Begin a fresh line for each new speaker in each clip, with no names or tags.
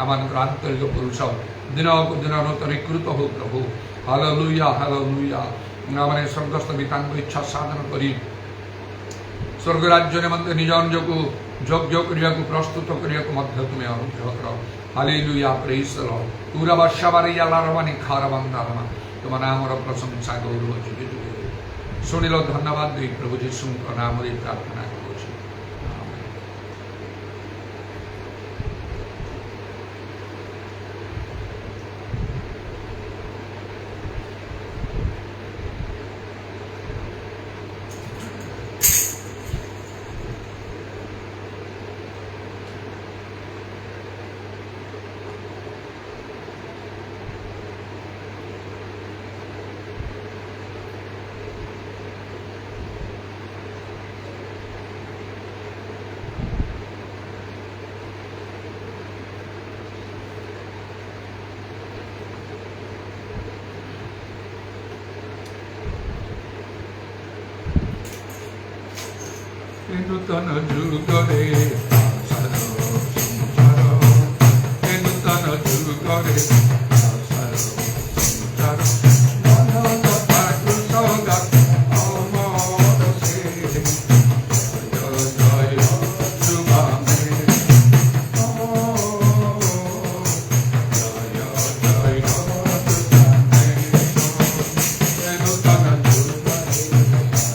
ଆମମାନଙ୍କର ଆନ୍ତରିକ ପୁରୁଷ ଦିନକୁ ଦିନ ନୂତନୀକୃତ ହଉ ପ୍ରଭୁ। Hallelujah hallelujah. ଆମମାନେ ସ୍ୱର୍ଗସ୍ଥ ପିତାଙ୍କ ଇଚ୍ଛା ସାଧନ କରି ସ୍ୱର୍ଗ ରାଜ୍ୟ ନିମନ୍ତେ ନିଜ ନିଜକୁ ଯୋଗ୍ୟ କରିବାକୁ ପ୍ରସ୍ତୁତ କରିବାକୁ ମଧ୍ୟ ତୁମେ ଅନୁଗ୍ରହ କର। ହାଲେଲୁୟା ପ୍ରେଜ୍ ଦ ଲର୍ଡ। ପୁରା ବର୍ଷାବାରେ ୟାଲାରମାନି ଖାରବାନ୍ଦାରମା ତୁମ ନାମର ପ୍ରଶଂସା ଗୌରବ ଯୁଗେ ଯୁଗେ ଶୁଣିଲ। ଧନ୍ୟବାଦ ଦେଇ ପ୍ରଭୁ ଯୀଶୁଙ୍କ ନାମରେ ପ୍ରାର୍ଥନା କରୁଛି। নূতন যুগরে আশার সঞ্চার, নূতন যুগরে আশার সঞ্চার, মানবতা কুশলা অমর সে জয় জয় শুভামে জয় জয় শুভামে নূতন যুগরে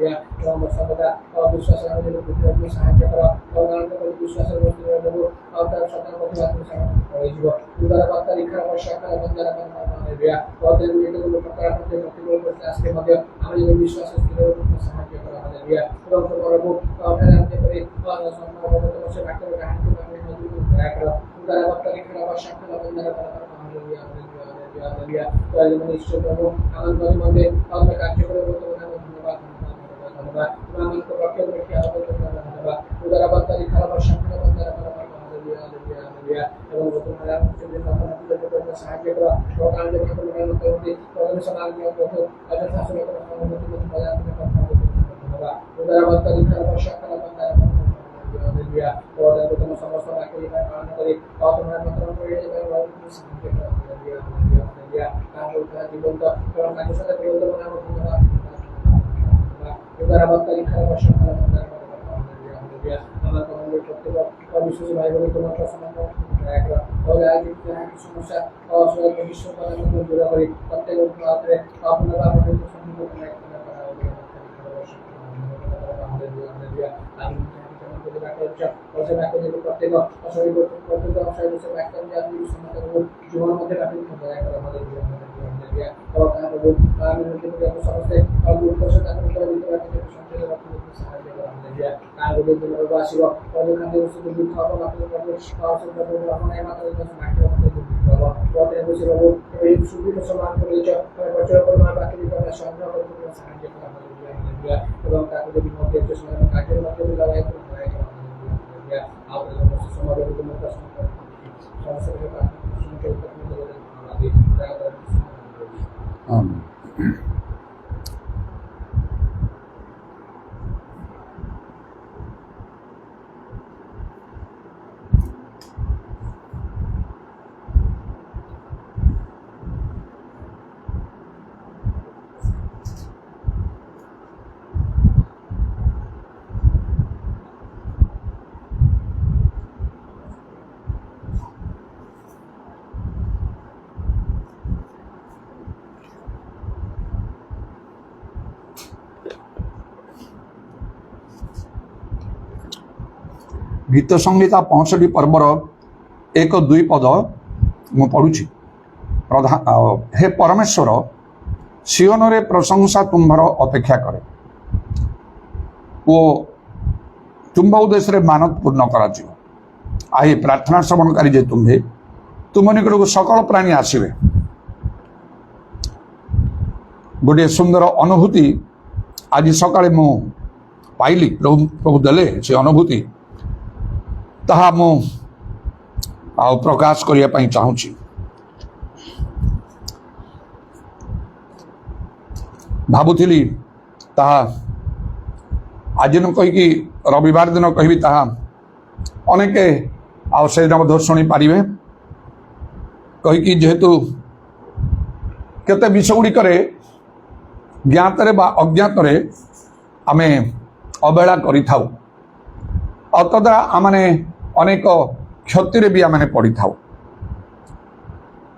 ହାଲେଲୁୟା ଏବଂ ସର୍ବଦା ବିଶ୍ୱାସ ଆମେ ଯଦି ସାହାଯ୍ୟ କର ଭଗବାନଙ୍କ ବିଶ୍ୱାସର ବସ୍ତୁ ଦେବୁ ଆଉ ତାର ସତର୍କ ପ୍ରତିବାଦ ସେମାନେ ପଳେଇଯିବ ଉଦାର ବାର୍ତ୍ତା ଲିଖା ବର୍ଷା କର ବନ୍ଧର ହାଲେଲୁୟା ଆଉ ଦେବୁ ଏଇଟାକୁ ଲୋକଙ୍କର ପ୍ରତି ପ୍ରତିକୂଳ ପରିସ୍ଥିତି ଆସିଲେ ମଧ୍ୟ ଆମେ ଯଦି ବିଶ୍ୱାସ ସ୍ଥିର ସାହାଯ୍ୟ କର ହାଲେଲୁୟା ଏବଂ ପ୍ରଭୁ ଆମେ ଯେପରି ସମ୍ମାନ ସେ ବାକ୍ୟର କାହାଣୀକୁ ଆମେ ମଧୁର ଦୟା କର ଉଦାର ବାର୍ତ୍ତା ଲିଖା ବର୍ଷା କର ବନ୍ଧର ହାଲେଲୁୟା ହାଲେଲୁୟା ହାଲେଲୁୟା ଈଶ୍ୱର ପ୍ରଭୁ ଆମ ମধ্যে আমরা কার্য করে বলতে ধন্যবাদ ধন্যবাদ আমাকে বাক্য দেখে আমাদের ধন্যবাদ উদার বার্তারি খারাপ সংখ্যা বন্ধারা হালেলুয়া হালেলুয়া হালেলুয়া এবং তোমার আমাদের সাহায্য করা সকাল থেকে তোমার মধ্যে প্রথমে সকাল নিয়ে কত আজ শাসন করা সম্মতি বাজার থেকে ধন্যবাদ উদার বার্তারি খারাপ সংখ্যা বন্ধারা হালেলুয়া ওদের প্রথম সমস্ত বাক্য পালন করে তোমার মন্ত্র করে এবং সাহায্য করা হালেলুয়া হালেলুয়া হালেলুয়া তার জীবন্ত এবং তার সাথে প্রয়োজন আমরা ধন্যবাদ উদার বার্তারি খারাপ সংখ্যা বন্ধারা হালেলুয়া আমার কমন্ডের প্রত্যেক বিশ্বসী ভাই বোন তোমার সম্মান সমস্যা বিশ্বকালের মধ্যে জোড়া করি প্রত্যেক রাত্রে আপনারা আমাদের প্রত্যেক জীবনের মধ্যে সমস্ত আসিব খাদ্য বস্তু দুঃখ সুবিধ সমান করেছ বছর পরিমাণ বাকি সংগ্রহ করে সাহায্য করা এবং তাকে যদি মধ্যে কাজের মাধ্যমে লড়াই করে সমাজের
गीत संहिता 65 पर्वर 1-2 पद मु पढ़ुछि। हे परमेश्वर सियोन रे प्रशंसा तुम्हार अपेक्षा करे ओ तुम्भ उद्देश्य मानत पूर्ण करा आई प्रार्थना श्रवणकारी जे तुम्हे तुम निकट को सकल प्राणी आसवे गोटे सुंदर अनुभूति आज सकाळे मु पाइली प्रभु देले से अनुभूति ताहा मु प्रकाश करिया पई चाहूची। भाबुथिली ताहा आज न कहि कि रविवार दिन कहबी ताहा अनेके आ से दिन शुणी पारिबे कहि कि जेहेतु केते विषय गुड़ी करे ज्ञातरे बा अज्ञातरे आमे अवहेला करि थाउ अतद्वारा आमने अनेक क्षति भी आमने पड़ी थाउ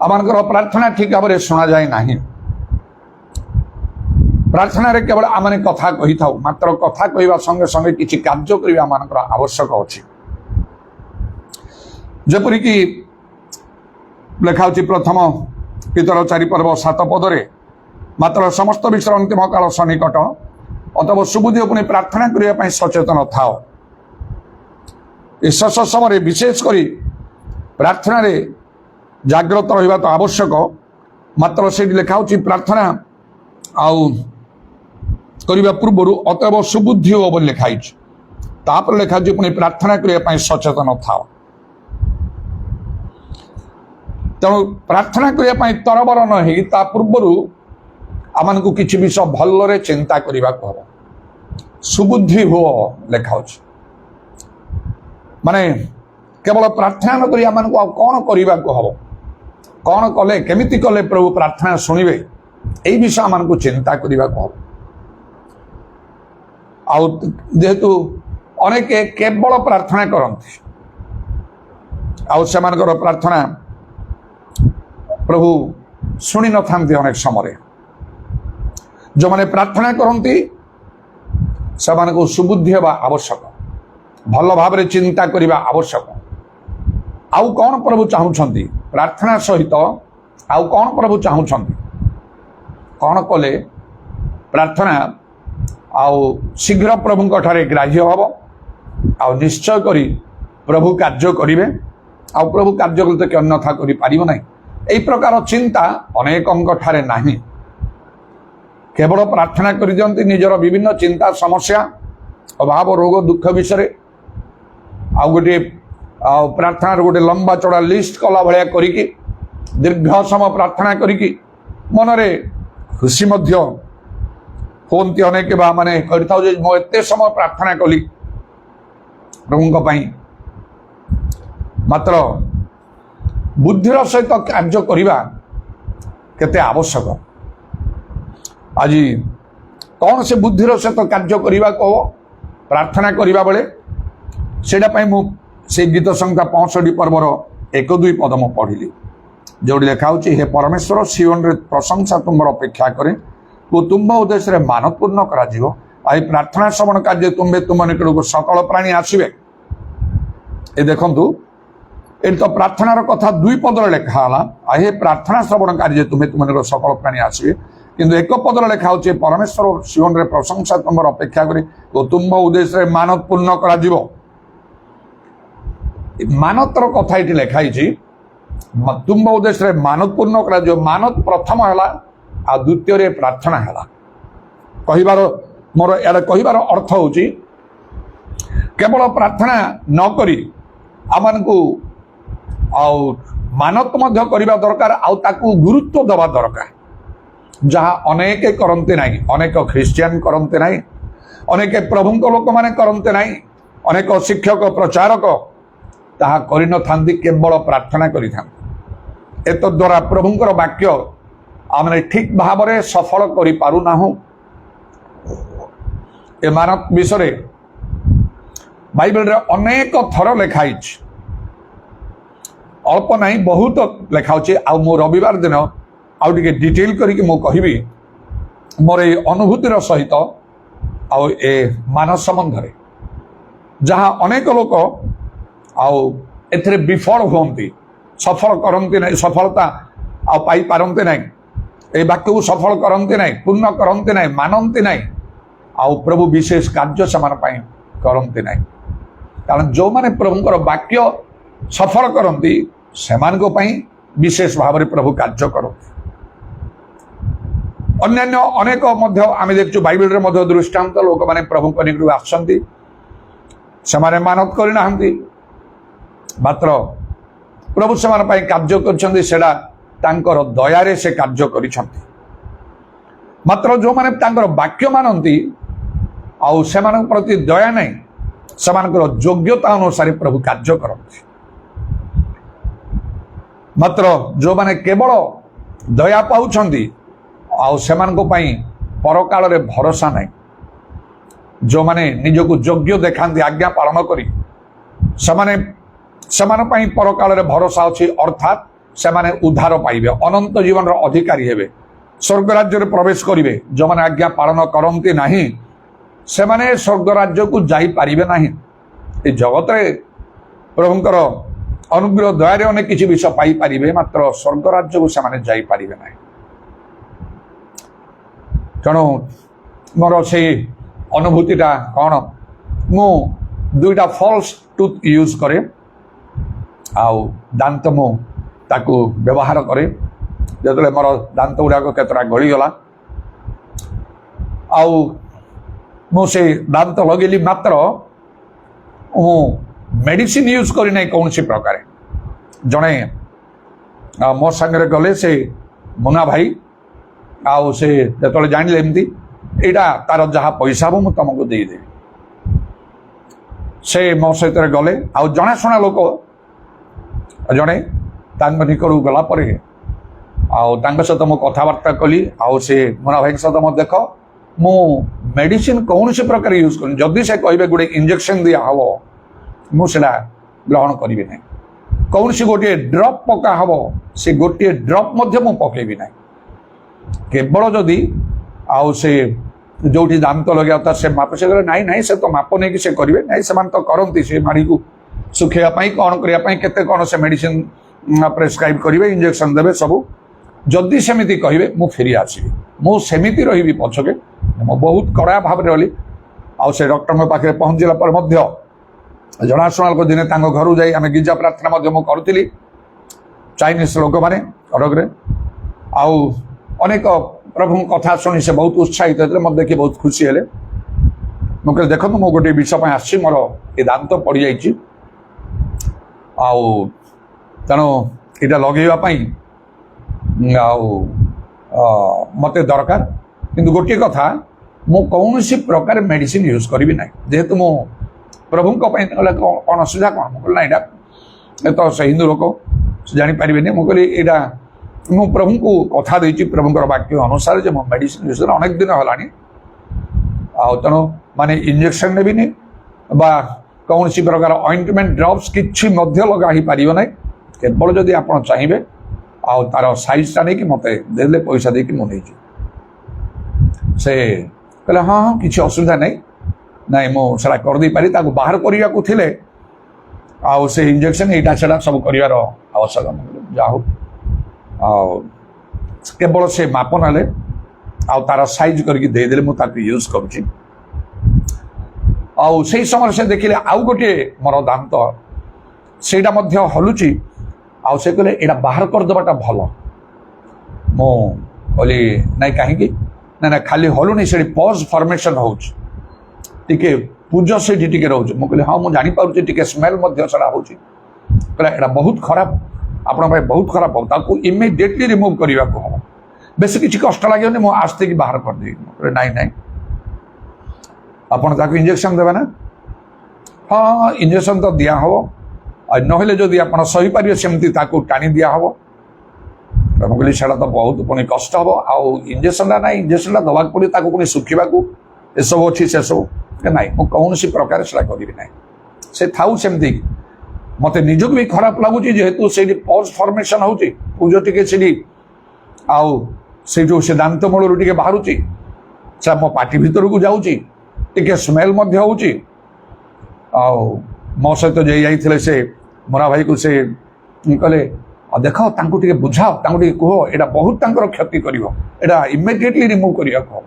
आमनकर प्रार्थना ठीक भाव में शुणा जाए नहीं प्रार्थना रे केवल आमने कथा कही थाउ मात्र कथा कहवा संगे संगे किछि कार्य करबा आमनकर आवश्यक अछि जेपरि कि लेखा अछि प्रथम पितर 4 पर्व 7 पदरे मात्र समस्त विषय अंतिम काल सन्निकट अथवा सुबुद्धि पुणी प्रार्थना करने सचेतन थाओ शेष समय विशेष करी प्रार्थना रे जाग्रत रहा तो आवश्यक मात्र से लिखा प्रार्थना आउ करने पूर्व अतएव सुबुद्धि हो बोली लिखाई तापर लिखा पुणी प्रार्थना करने सचेतन थाओ तेणु प्रार्थना करने तरबर न हो पूर्वर आम को किसी विषय भलरे चिंता करने को हम सुबुद्धि हो लिखा माने केवल प्रार्थना न करी आमान को कौन करने को हम कौन कले केमिति कले प्रभु प्रार्थना शुणवे यही विषय आमान को चिंता करने को हम जेहेतु अनेक केवल प्रार्थना करती आर प्रार्थना प्रभु शुणी न था अनेक समय जो मैंने प्रार्थना करती ସେମାନଙ୍କୁ ସୁବୁଦ୍ଧି ହେବା ଆବଶ୍ୟକ, ଭଲ ଭାବରେ ଚିନ୍ତା କରିବା ଆବଶ୍ୟକ। ଆଉ କ'ଣ ପ୍ରଭୁ ଚାହୁଁଛନ୍ତି? ପ୍ରାର୍ଥନା ସହିତ ଆଉ କ'ଣ ପ୍ରଭୁ ଚାହୁଁଛନ୍ତି? କ'ଣ କଲେ ପ୍ରାର୍ଥନା ଆଉ ଶୀଘ୍ର ପ୍ରଭୁଙ୍କ ଠାରେ ଗ୍ରାହ୍ୟ ହେବ, ଆଉ ନିଶ୍ଚୟ କରି ପ୍ରଭୁ କାର୍ଯ୍ୟ କରିବେ, ଆଉ ପ୍ରଭୁ କାର୍ଯ୍ୟ କଲେ କି ଅନ୍ୟଥା କରିପାରିବ ନାହିଁ। ଏହି ପ୍ରକାର ଚିନ୍ତା ଅନେକଙ୍କ ଠାରେ ନାହିଁ। କେବଳ ପ୍ରାର୍ଥନା କରିଦିଅନ୍ତି ନିଜର ବିଭିନ୍ନ ଚିନ୍ତା ସମସ୍ୟା ଅଭାବ ରୋଗ ଦୁଃଖ ବିଷୟରେ, ଆଉ ଗୋଟିଏ ପ୍ରାର୍ଥନାର ଗୋଟେ ଲମ୍ବା ଚଢ଼ା ଲିଷ୍ଟ କଲା ଭଳିଆ କରିକି ଦୀର୍ଘ ସମୟ ପ୍ରାର୍ଥନା କରିକି ମନରେ ଖୁସି ମଧ୍ୟ ହୁଅନ୍ତି ଅନେକ, ବା ମାନେ କରିଥାଉ ଯେ ମୁଁ ଏତେ ସମୟ ପ୍ରାର୍ଥନା କଲି ପ୍ରଭୁଙ୍କ ପାଇଁ। ମାତ୍ର ବୁଦ୍ଧିର ସହିତ କାର୍ଯ୍ୟ କରିବା କେତେ ଆବଶ୍ୟକ। ଆଜି କ'ଣ ସେ ବୁଦ୍ଧିର ସହିତ କାର୍ଯ୍ୟ କରିବା କହ ପ୍ରାର୍ଥନା କରିବା ବେଳେ? ସେଇଟା ପାଇଁ ମୁଁ ସେଇ ଗୀତ ସଂଖ୍ୟା 65 ପର୍ବର 1-2 ପଦ ମୁଁ ପଢ଼ିଲି, ଯେଉଁଠି ଲେଖା ହେଉଛି, ହେ ପରମେଶ୍ୱର, ସିଓନରେ ପ୍ରଶଂସା ତୁମର ଅପେକ୍ଷା କରେ ଓ ତୁମ୍ଭ ଉଦ୍ଦେଶ୍ୟରେ ମାନପୂର୍ଣ୍ଣ କରାଯିବ। ଆଉ ଏହି ପ୍ରାର୍ଥନା ଶ୍ରବଣ କାର୍ଯ୍ୟ ତୁମ୍ଭେ ତୁମ ନିକଟକୁ ସକଳ ପ୍ରାଣୀ ଆସିବେ। ଏ ଦେଖନ୍ତୁ, ଏଠି ତ ପ୍ରାର୍ଥନାର କଥା 2 ପଦରେ ଲେଖା ହେଲା, ଆଉ ହେ ପ୍ରାର୍ଥନା ଶ୍ରବଣ କାର୍ଯ୍ୟ ତୁମ୍ଭେ ତୁମ ନିକଟକୁ ସକଳ ପ୍ରାଣୀ ଆସିବେ। କିନ୍ତୁ 1 ପଦରେ ଲେଖା ହେଉଛି, ପରମେଶ୍ୱର ସିଓନରେ ପ୍ରଶଂସା ତୁମର ଅପେକ୍ଷା କରେ ଓ ତୁମ୍ଭ ଉଦ୍ଦେଶ୍ୟରେ ମାନପୂର୍ଣ୍ଣ କରାଯିବ। ମାନତର କଥା ଏଠି ଲେଖା ହେଇଛି, ତୁମ୍ଭ ଉଦ୍ଦେଶ୍ୟରେ ମାନପୂର୍ଣ୍ଣ କରାଯିବ। ମାନତ ପ୍ରଥମ ହେଲା, ଆଉ ଦ୍ୱିତୀୟରେ ପ୍ରାର୍ଥନା ହେଲା। ମୋର ଏଆଡ଼େ କହିବାର ଅର୍ଥ ହେଉଛି, କେବଳ ପ୍ରାର୍ଥନା ନ କରି ଆମମାନଙ୍କୁ ଆଉ ମାନତ ମଧ୍ୟ କରିବା ଦରକାର, ଆଉ ତାକୁ ଗୁରୁତ୍ୱ ଦେବା ଦରକାର, ଯାହା ଅନେକ କରନ୍ତି ନାହିଁ। ଅନେକ ଖ୍ରୀଷ୍ଟିଆନ କରନ୍ତି ନାହିଁ, ଅନେକ ପ୍ରଭୁଙ୍କ ଲୋକମାନେ କରନ୍ତି ନାହିଁ, ଅନେକ ଶିକ୍ଷକ ପ୍ରଚାରକ ତାହା କରିନଥାନ୍ତି, କେବଳ ପ୍ରାର୍ଥନା କରିଥାନ୍ତି। ଏତଦ୍ୱାରା ପ୍ରଭୁଙ୍କର ବାକ୍ୟ ଆମେ ଠିକ୍ ଭାବରେ ସଫଳ କରିପାରୁନାହୁଁ। ଏ ମାନତ ବିଷୟରେ ବାଇବେଲରେ ଅନେକ ଥର ଲେଖା ହେଇଛି, ଅଳ୍ପ ନାହିଁ ବହୁତ ଲେଖା ହେଉଛି। ଆଉ ମୁଁ ରବିବାର ଦିନ ଆଉ ଟିକେ ଡିଟେଲ କରିକି ମୁଁ କହିବି ମୋର ଏଇ ଅନୁଭୂତିର ସହିତ, ଆଉ ଏ ମାନସ ସମ୍ବନ୍ଧରେ, ଯାହା ଅନେକ ଲୋକ ଆଉ ଏଥିରେ ବିଫଳ ହୁଅନ୍ତି, ସଫଳ କରନ୍ତି ନାହିଁ, ସଫଳତା ଆଉ ପାଇପାରନ୍ତି ନାହିଁ, এই ବାକ୍ୟକୁ ସଫଳ କରନ୍ତି ନାହିଁ, ପୂର୍ଣ୍ଣ କରନ୍ତି ନାହିଁ, ମାନନ୍ତି ନାହିଁ, ଆଉ ପ୍ରଭୁ ବିଶେଷ କାର୍ଯ୍ୟ ସେମାନଙ୍କ ପାଇଁ କରନ୍ତି ନାହିଁ। କାରଣ ଯେଉଁମାନେ ପ୍ରଭୁଙ୍କର ବାକ୍ୟ ସଫଳ କରନ୍ତି ସେମାନଙ୍କ ପାଇଁ ବିଶେଷ ଭାବରେ ପ୍ରଭୁ କାର୍ଯ୍ୟ କରନ୍ତି। ଅନ୍ୟାନ୍ୟ ଅନେକ ମଧ୍ୟ ଆମେ ଦେଖୁଛୁ ବାଇବେଲରେ ମଧ୍ୟ ଦୃଷ୍ଟାନ୍ତ, ଲୋକମାନେ ପ୍ରଭୁଙ୍କ ନିକଟକୁ ଆସନ୍ତି, ସେମାନେ ମାନତ କରିନାହାନ୍ତି, ମାତ୍ର ପ୍ରଭୁ ସେମାନଙ୍କ ପାଇଁ କାର୍ଯ୍ୟ କରିଛନ୍ତି, ସେଟା ତାଙ୍କର ଦୟାରେ ସେ କାର୍ଯ୍ୟ କରିଛନ୍ତି। ମାତ୍ର ଯେଉଁମାନେ ତାଙ୍କର ବାକ୍ୟ ମାନନ୍ତି ଆଉ ସେମାନଙ୍କ ପ୍ରତି ଦୟା ନାହିଁ, ସେମାନଙ୍କର ଯୋଗ୍ୟତା ଅନୁସାରେ ପ୍ରଭୁ କାର୍ଯ୍ୟ କରନ୍ତି। ମାତ୍ର ଯେଉଁମାନେ କେବଳ ଦୟା ପାଉଛନ୍ତି ଆଉ ସେମାନଙ୍କ ପାଇଁ ପରକାଳରେ ଭରସା ନାହିଁ, ଯେଉଁମାନେ ନିଜକୁ ଯୋଗ୍ୟ ଦେଖାନ୍ତି ଆଜ୍ଞା ପାଳନ କରି, ସେମାନଙ୍କ ପାଇଁ ପରକାଳରେ ଭରସା ଅଛି, ଅର୍ଥାତ୍ ସେମାନେ ଉଦ୍ଧାର ପାଇବେ, ଅନନ୍ତ ଜୀବନର ଅଧିକାରୀ ହେବେ, ସ୍ୱର୍ଗ ରାଜ୍ୟରେ ପ୍ରବେଶ କରିବେ। ଯେଉଁମାନେ ଆଜ୍ଞା ପାଳନ କରନ୍ତି ନାହିଁ ସେମାନେ ସ୍ୱର୍ଗ ରାଜ୍ୟକୁ ଯାଇପାରିବେ ନାହିଁ। ଏ ଜଗତରେ ପ୍ରଭୁଙ୍କର ଅନୁଗ୍ରହ ଦୟାରେ ଅନେକ କିଛି ବିଷୟ ପାଇପାରିବେ, ମାତ୍ର ସ୍ୱର୍ଗ ରାଜ୍ୟକୁ ସେମାନେ ଯାଇପାରିବେ ନାହିଁ। ତେଣୁ ମୋର ସେଇ ଅନୁଭୂତିଟା କ'ଣ, ମୁଁ 2ଟା ଫଲ୍ସ ଟୁଥ୍ ୟୁଜ୍ କରେ, ଆଉ ଦାନ୍ତ ମୁଁ ତାକୁ ବ୍ୟବହାର କରେ। ଯେତେବେଳେ ମୋର ଦାନ୍ତ ଗୁଡ଼ାକ କେତେଟା ଗଳିଗଲା, ଆଉ ମୁଁ ସେ ଦାନ୍ତ ଲଗେଇଲି, ମାତ୍ର ମୁଁ ମେଡିସିନ ୟୁଜ୍ କରିନାହିଁ କୌଣସି ପ୍ରକାର। ଜଣେ ମୋ ସାଙ୍ଗରେ ଗଲେ ସେ ମୁନା ଭାଇ, ଆଉ ସେ ଯେତେବେଳେ ଜାଣିଲେ ଏମିତି ଏଇଟା ତାର ଯାହା ପଇସା ହେବ ମୁଁ ତମକୁ ଦେଇଦେବି, ସେ ମୋ ସହିତ ଗଲେ। ଆଉ ଜଣାଶୁଣା ଲୋକ ଜଣେ ତାଙ୍କ ନିକଟକୁ ଗଲା ପରେ ଆଉ ତାଙ୍କ ସହିତ ମୁଁ କଥାବାର୍ତ୍ତା କଲି, ଆଉ ସେ ମୁନା ଭାଇଙ୍କ ସହିତ ମୁଁ ଦେଖ ମୁଁ ମେଡିସିନ କୌଣସି ପ୍ରକାର ୟୁଜ୍ କରୁନି, ଯଦି ସେ କହିବେ ଗୋଟେ ଇଞ୍ଜେକ୍ସନ ଦିଆ ହେବ ମୁଁ ସେଟା ଗ୍ରହଣ କରିବି ନାହିଁ, କୌଣସି ଗୋଟିଏ ଡ୍ରପ୍ ପକା ହେବ ସେ ଗୋଟିଏ ଡ୍ରପ୍ ମଧ୍ୟ ମୁଁ ପକେଇବି ନାହିଁ। କେବଳ ଯଦି ଆଉ ସେ जोठी दांत लगे था से माप से नाई नाई से तो माप नहीं कि से करेंगे नाई से तो करती से माड़ी को सुखाई कौन करने केते कौन से मेडिसिन प्रेस्क्राइब करेंगे इंजेक्शन देवे सब जदि सेमिति कहे मु फेरी आसबि मु सेमिति रही पछके मु बहुत कड़ा भाव रही आउ से डॉक्टर पाखे पहुँचला पर जनाशुना को दिने घर जाई आम गिजा प्रार्थना करुली चाइनीज लोक मैंने कटक आउ अनेक प्रभु कथा शुणी से बहुत उत्साहित होते मत देखिए बहुत खुशी है मुझे देखो मु गोटे विषय आसी मोर ये दांत पड़ जा तेणु यहाँ लगेवाई मत दरकार किंतु गोटे कथा मु कौन सी प्रकार मेडिसिन यूज करी ना जेहेतु मु प्रभु कौन असुविधा कौन मुझे ना यहाँ तो से हिंदू लोक जापारे मुझे यहाँ मु प्रभु को कथा देती प्रभुंर वाक्य अनुसार जो मेडिसिन यूज अनेक दिन है तेणु माने इंजेक्शन ने भी बा कौन सी प्रकार ऑइंटमेंट ड्रॉप्स किसी लगा ही पार ना केवल जदि आप चाहिए आउ तार साइजटा नहीं कि मत दे पैसा देकी मुझे से कहले हाँ हाँ किसी असुविधा नहीं नाई मुझे करदे पारि बाहर करने को थे आउ से इंजेक्शन यहाँ से सब कर आवश्यक जा केवल से माप ना आउ तार साइज करके देदेले मुझे यूज करुँची आउ से समय से देखिले आउ गोटे मोर दांत सेटा हलुची आउ से कहले यहाँ बाहर करदेवाटा भल मु कहली नाई कहीं ना खाली हलुनी से पज फॉर्मेशन होके पूज से रोचे मुझे हाँ मुझे जापारे टी स्मेल होगा बहुत खराब आपण बहुत खराब हो इमिडिएटली रिमूव करने को हम बेस किसी कष्ट लगे मुझे आस्ते कि बाहर करदेवी नाई नाई आपको इंजेक्शन देवे ना हाँ इंजेक्शन तो दिया हम नहले जदि आप सही पारे सेमती टाणी दिया हम कहली से तो बहुत पुणी कष्ट हम आउ इंजेक्शन ना इंजेक्शन दवा पड़े पुणी सुखा ये सब अच्छी से सब ना कौन सी प्रकार से करी ना से थाऊ सेमती मत निजक भी खराब लगुच जेहेतु से पज फॉर्मेशन होती पूज टी से आउ से जो से दांत मूल टे बाहर से मो पार्टी भीतर को जाऊँगी टे स्मेल मो सहित जे जाइए से मोरा भाई को से कहले देख टे बुझाओ टे कह यहाँ बहुत क्षति कर इमिडिएटली रिमूव करने को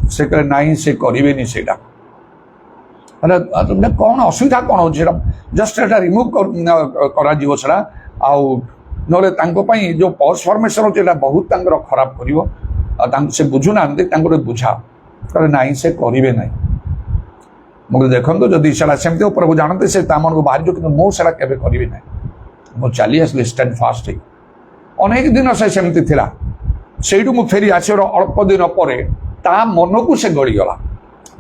से कहले नाई से करेनि से कौन असुविधा कौन हो जस्ट एटा रिमूव करा आउ ना जो पज फॉर्मेशन होता बहुत खराब कर से बुझुना बुझा कहले नाई से करेंगे ना मुझे देखो जदि सेमती प्रभु जानते से मन को बाहर कि मुझे केवे करी ना मुझे चली आसली स्टैंड फास्ट अनेक दिन से सेमती थी से फेरी आस अल्प दिन पर मन को से गलीगला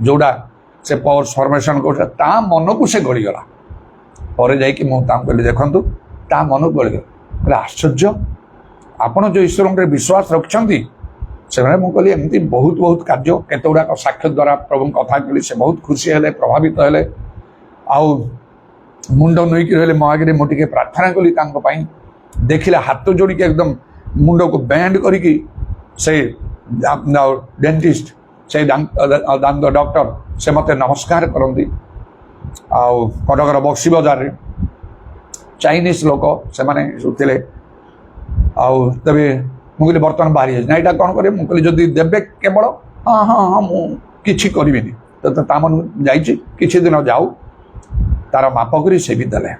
जोड़ा से पज फॉर्मेशन कर मन को से गलीगला पर जाकि देखु मन को गलीगला आश्चर्य आपड़ जो ईश्वर में विश्वास रखिंट से मुझे एमती बहुत बहुत कार्य केत गुड़ाक साक्ष्य द्वारा प्रभु कथा कली से बहुत खुशी है प्रभावित है आउ मुंड नईक रहे मो आगे मुझे प्रार्थना कली देखिले हाथ जोड़ी एकदम मुंड को बैंड करी से डेंटिस्ट से दांत डॉक्टर से मत नमस्कार करती आउ कटकर बक्सी बजार चाइनीज लोक से थे आउ तबे मुझे बर्तमान बाहरी ना यहाँ कौन करें मुझे जदि देवे केवल हाँ हाँ हाँ मुझे करी तो मन जाइए दिन जाऊ तार माप कर से भी देले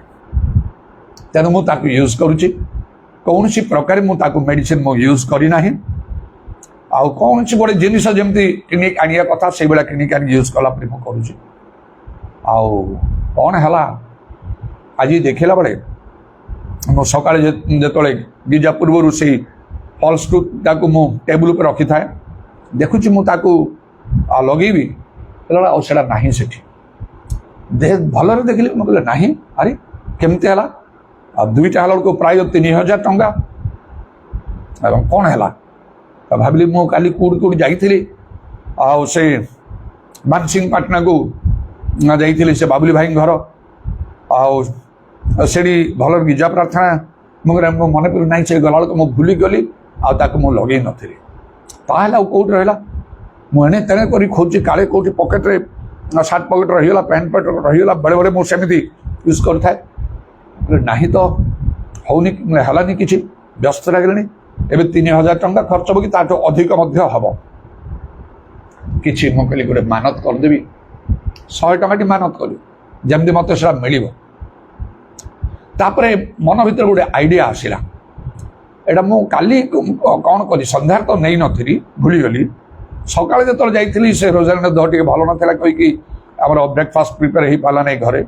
तेणु मुझे यूज करुच्ची कौन सी प्रकार मुझे मेडिसिन मु यूज करना आउ कौन सी बड़े जिनस जमी किनिक आनिया कथा से भाया किनिक आनी यूज कलापर मुझे आउ कौन है आज देखला बेले मो सका जो गिजा पूर्व से फॉल्स टूथ मु टेबुल पर रखी थाए देखुची मुझे लगेबी आशा ना से भल देखिली मुझे ना अरे केमती है दुईटा है को प्राय 3000 टंका कौन है भाविली मु काली कौट जाइली से मानसिंह पाटना को जाइली से बाबुली भाई घर आड़ी भल गिजा प्रार्थना मुझे मन पड़े ना से गला मुझे भूली गली आउ लगे नी कौट रहा मुझे तेने करी खोजी काले कौटी पकेट रे सार्ट पकेट रहीगला पैंट पकेट रहीगला बेले बेले मुझे सेमती यूज करता ना तो होनी हलानी किसी व्यस्त लगे एवं 3000 टंका खर्च हो कि ताठू अधिक हम कि मुझे गोटे मानत करदेवी 100 टंका मानत करी जमी मत मिल मन भर गोटे आइडिया आसला एटा मु काली कौन करी संध्यार तो नहीं नी भूलीगली सकाଳେ ଯେତେବେଳେ ଯାଇଥିଲି ସେ ରୋଜାଲିର ଦେହ ଟିକେ ଭଲ ନଥିଲା କହିକି ଆମର ବ୍ରେକଫାଷ୍ଟ ପ୍ରିପେୟାର ହେଇପାରିଲା ନାହିଁ ଘରେ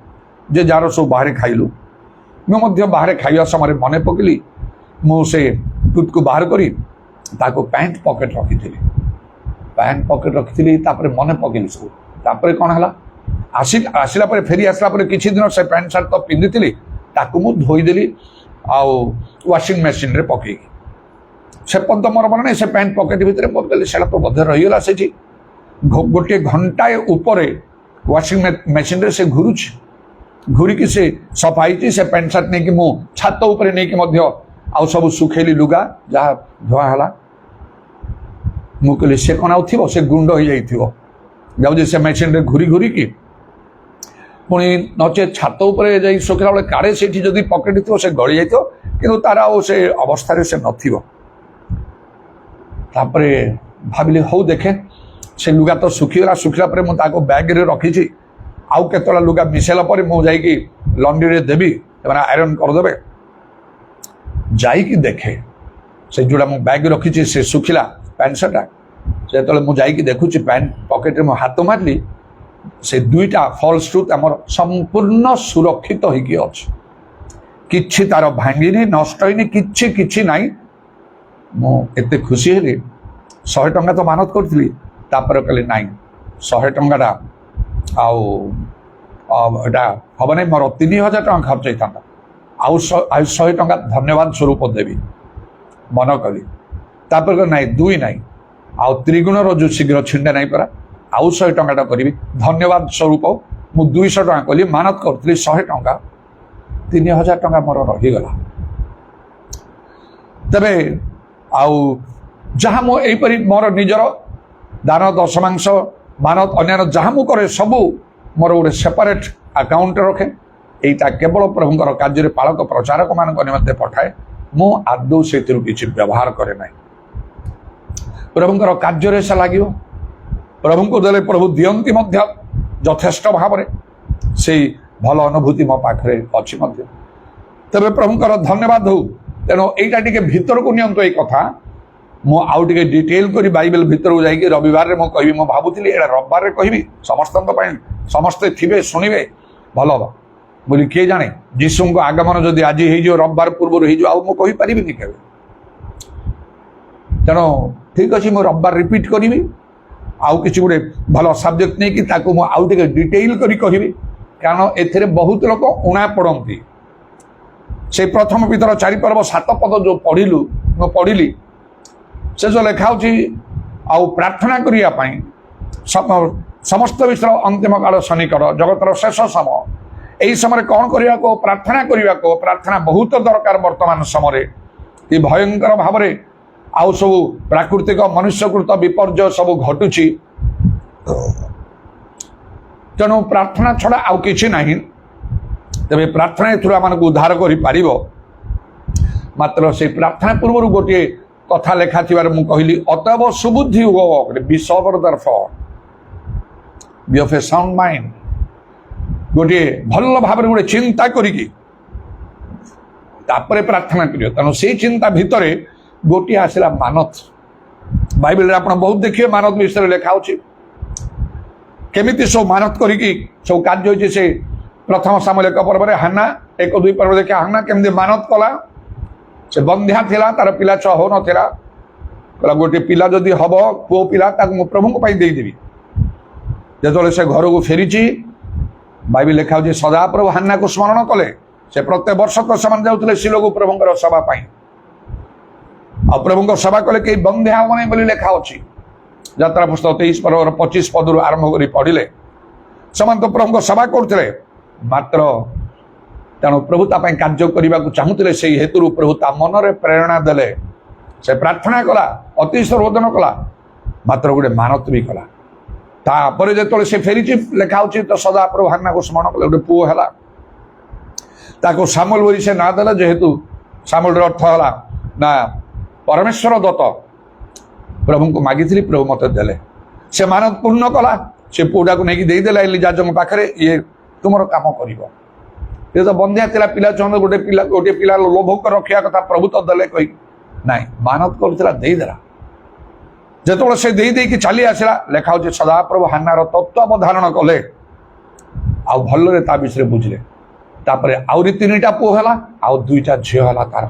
ଯେ ଯାହାର ସବୁ ବାହାରେ ଖାଇଲୁ ମୁଁ ମଧ୍ୟ ବାହାରେ ଖାଇବା ସମୟରେ ମନେ ପକେଇଲି ମୁଁ ସେ ଟୁଥକୁ ବାହାର କରି ତାକୁ ପ୍ୟାଣ୍ଟ ପକେଟ ରଖିଥିଲି ତାପରେ ମନେ ପକେଇଲି ସବୁ ତାପରେ କ'ଣ ହେଲା ଆସିଲା ପରେ ଫେରି ଆସିଲା ପରେ କିଛି ଦିନ ସେ ପ୍ୟାଣ୍ଟ ସାର୍ଟ ତ ପିନ୍ଧିଥିଲି ତାକୁ ମୁଁ ଧୋଇଦେଲି ଆଉ ୱାସିଂ ମେସିନରେ ପକେଇକି से पद मोर मन नहीं से पैंट पकेट भितर बोले से तो बोधे रहीगला से गोटे घंटाए उपरे वाशिंग मेसीन रे से घूरिकी से सफाई से पैंट सार्ट नहीं कि मु छात उपरे नहीं कि मध्य आउ सब सुखेली लुगा जहाँ धुआ है मु कहली से कौन आउ से गुंड हो जाऊँ से मेसीन रे घूरी की पुणी नचे छात उपरे जाई सुखला बेले काड़े से जदि पकेट थी से गली जाइए कि तार आउ से अवस्था से नथिबो तापरे भाविली हौ देखे से लुगा तो सुखिला पर मुझे बैग रे रखी आउ केतला लुगा मिसेला पर मुझे लंड्री रे देवी आयरन करदे जाइकी देखे से जोड़ा मु बैग रखी से सुखिला पैंट सर्टा से जो मुझे देखुची पैंट पकेट में हाथ मारली से दुईटा फॉल्स ट्रूथ आमर संपूर्ण सुरक्षित होगी अच्छे किछि तार भांगिनी नष्ट होनी किछि नाई मुझे खुशी हेली 100 टंका तो मानत करी कहली नाई 100 टंका आटा हम ना मोर 3000 टंका खर्च होता आउ 100 टंका धन्यवाद स्वरूप देवी मन कली नाई दुई नाई आउ त्रिगुणर जो शीघ्र छिंडा नाई परा आउ 100 टंका करी धन्यवाद स्वरूप मु 200 टंका कली मानत करी 100 टंका 3000 टंका मोर रहीगला तबे आउ जहाँ मुझपरी मोर निजर दान दशमांश मानत अन्य जहाँ मु करे सबू मोर गोटे सेपरेट अकाउंट रखे यहीटा केवल प्रभुंर कार्य पालक प्रचारक मान निमंते पठाए मु आदौ से किसी व्यवहार करे ना प्रभुंर कार्य से लगे प्रभु को देले प्रभु दियंती यथेष्ट भाव से भल अनुभूति मो पाखे अच्छी तेरे प्रभुंर धन्यवाद हो तेणु यहीटा टे भीतर को नियंतु ये कथा मुझे डिटेल करी बाइबल भीतर को जाइए रविवार में मुझे कह भावुली एटा रविवार कहि समस्त समस्ते थे शुणे भल हम बोली किए जाने जीशु को आगमन जदि आज हो रविवार पूर्व मुझे पारि के तेणु ठीक अच्छे मुझे रविवार रिपीट करी आउ कि गोटे भल सब्जेक्ट नहीं कि आउ टे डिटेल करी कहि कारण ए बहुत लोग उणा पड़ती से प्रथम पितर 4 पर्व 7 पद जो पढ़ी से जो लेखा आउ प्रार्थना करने समस्त विश्व अंतिम काल सन्निकट जगतर शेष समय यही समय कौन करने को प्रार्थना बहुत दरकार वर्तमान समय ये भयंकर भाव में आउ सब प्राकृतिक मनुष्यकृत विपर्य सब घटुची तेणु प्रार्थना छड़ा आउ किछि नहीं तेरे प्रार्थना थ्रू आम उद्धार कर मात्र से प्रार्थना पूर्व गोटे कथा लेखा थी कहली अतएव सुबुद्धि साउंड माइंड गोटे भल भाव गोटे चिंता करी प्रार्थना कर तेणु से चिंता भितर गोटे आसला मानत बाइबल आप बहुत देखिए मानत विषय लेखा केमिति सब मानत करी सब कार्य से प्रथम सामुएल 1 पर्व हाना 1-2 पर्व देखा हाना केमती मानत कला से बंध्या थिला तार पिला छ हो नथिला कहला गोटे पिला जदि हब पु पिला ताकु प्रभु को पाई देदेवी जेतले से घर को फेरीची बाइबल लेखा जे सदा प्रभु हाना को स्मरण कले से प्रत्येक वर्ष तो समान जाउतले सिलो को प्रभुंकर सभा पाई आ प्रभुंकर सभा कले के बंध्या होने बोली लेखा अछि यात्रा पुस्तक 23 पर्व 25 पद आरंभ करी पढ़िले समान तो प्रभुंकर सभा करथिले मात्र तेणु प्रभु तापाई कार्य करने को चाहूले से हेतु प्रभु ता मन में प्रेरणा देले से प्रार्थना कला अतिशय रोदन कला ମାତ୍ର ଗୋଟେ ମାନତ ବି କଲା। ତାପରେ ଯେତେବେଳେ ସେ ଫେରିଛି ଲେଖା ହଉଛି ତ ସଦାପ୍ରଭୁ ହାନ୍ନାକୁ ସ୍ମରଣ କଲେ, ଗୋଟେ ପୁଅ ହେଲା। ତାକୁ ସାମୁଏଲ ବୋଲି ସେ ନାଁ ଦେଲା, ଯେହେତୁ ସାମୁଏଲର ଅର୍ଥ ହେଲା ନା ପରମେଶ୍ୱର ଦତ୍ତ। ପ୍ରଭୁଙ୍କୁ ମାଗିଥିଲି, ପ୍ରଭୁ ମୋତେ ଦେଲେ। ସେ ମାନତ ପୂର୍ଣ୍ଣ କଲା, ସେ ପୁଅଟାକୁ ନେଇକି ଦେଇଦେଲା ଏଲିଜାଜଙ୍କ ପାଖରେ, ଇଏ ତୁମର କାମ କରିବ। ଏ ତ ବନ୍ଧ୍ୟା ଥିଲା, ପିଲା ଚାହୁଁଥିଲେ ଗୋଟିଏ ପିଲା ଲୋଭକୁ ରଖିବା କଥା, ପ୍ରଭୁ ତ ଦେଲେ କହିକି ନାଇଁ, ମାନତ କରୁଥିଲା, ଦେଇଦେଲା। ଯେତେବେଳେ ସେ ଦେଇକି ଚାଲି ଆସିଲା, ଲେଖା ହଉଛି ସଦାପ୍ରଭୁ ହାନ୍ନାର ତତ୍ତ୍ୱାବଧାରଣ କଲେ, ଆଉ ଭଲରେ ତା ବିଷୟରେ ବୁଝିଲେ। ତାପରେ ଆହୁରି 3ଟା ପୁଅ ହେଲା, ଆଉ 2ଟା ଝିଅ ହେଲା ତାର।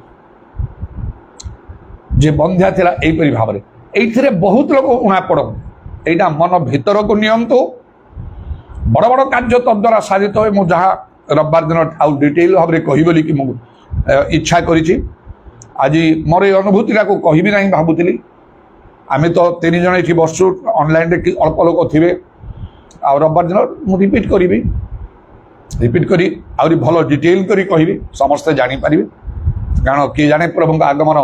ଯେ ବନ୍ଧ୍ୟା ଥିଲା ଏଇପରି ଭାବରେ। ଏଇଥିରେ ବହୁତ ଲୋକ ଉଣା ପଡ଼ନ୍ତି। এইটা মন ভিতরକୁ ନିଅନ୍ତୁ। ବଡ଼ ବଡ଼ କାର୍ଯ୍ୟ ତଦ୍ୱାରା ସାଧିତ ହୁଏ। ମୁଁ ଯାହା ରବିବାର ଦିନ ଆଉ ଡିଟେଲ ଭାବରେ କହିବି ବୋଲିକି ମୁଁ ଇଚ୍ଛା କରିଛି। ଆଜି ମୋର ଏଇ ଅନୁଭୂତିଟାକୁ କହିବି ନାହିଁ ଭାବୁଥିଲି। ଆମେ ତ 3 ଜଣ ଏଠି ବସୁ, ଅନଲାଇନରେ ଅଳ୍ପ ଲୋକ ଥିବେ। ଆଉ ରବିବାର ଦିନ ମୁଁ ରିପିଟ୍ କରି ଆହୁରି ଭଲ ଡିଟେଲ କରି କହିବି, ସମସ୍ତେ ଜାଣିପାରିବେ। କାରଣ କିଏ ଜାଣେ ପ୍ରଭୁଙ୍କ ଆଗମନ